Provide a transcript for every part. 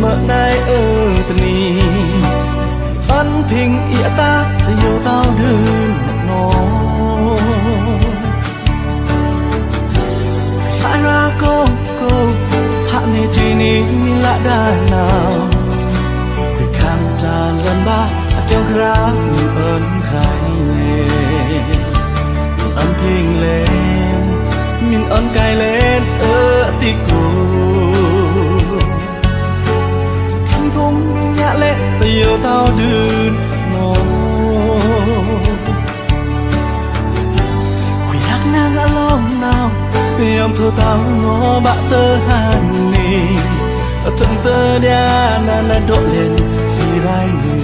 mơ nay ở tận ni ân phình ia ta yêu tao đơn nó sai ra cô hạn này chỉ ní lạ đà nào việc khám trả lần ba trong ra mình ơn khai nè ân phình lên mình ơn cài lên ở tì cô thinh cũng nhã lệ yêu tao đơn nó quỷ hắc nàng ở lòng nào em thua tao nó bạ tơ hàn nì thân tơ đa na độ lên phi rai người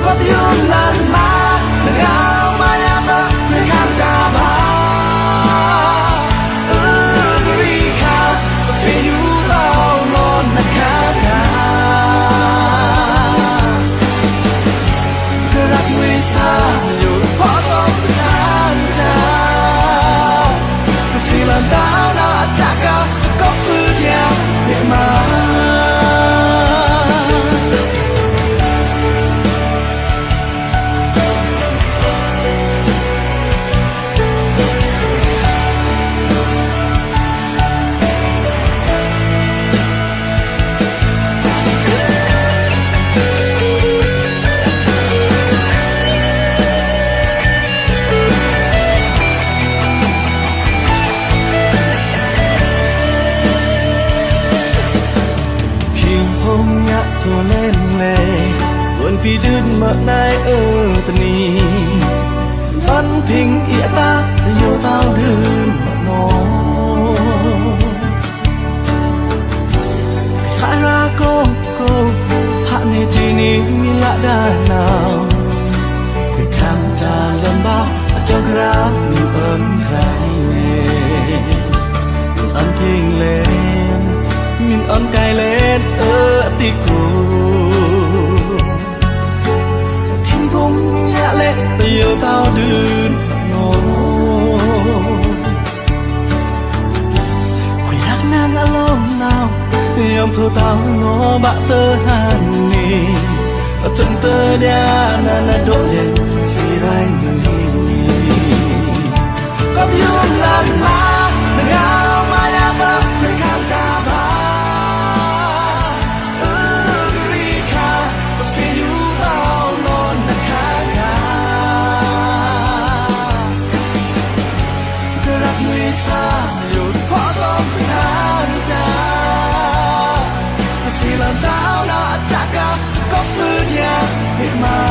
có yêu lần mà đừng ao mà nhắm đó người khám cha bà người khác phi yêu tao ngon là khác cả cứรักngười xaอยู่เพราะต้องการเจ้าสิลันดาวน่าจักก็พูดอย่างเพียงมาthua lên lệ buồn vì đứt mơ nay ở tận ni ân phình ia ta yêu tao đơn nó sai ra cô hạn này chỉ ní lạ đà nào việc khám trả lần ba trong ra mình ơn khai nè ân phình lên mình ơn cài lên ở tì cô thinh cũng nhã lệ yêu tao đơn nó quỷ hắc nàng ở lòng nào em thua tao nó bạ tơ hàn nì thân tơ đa na độ lên phi rai người có yêu lần mà đừng ao mà nhắm đó người khám cha bà xaอยู่เพราะต้องการเจ้าสิลันดาวน่าจักก็พูดอย่างเพียงมา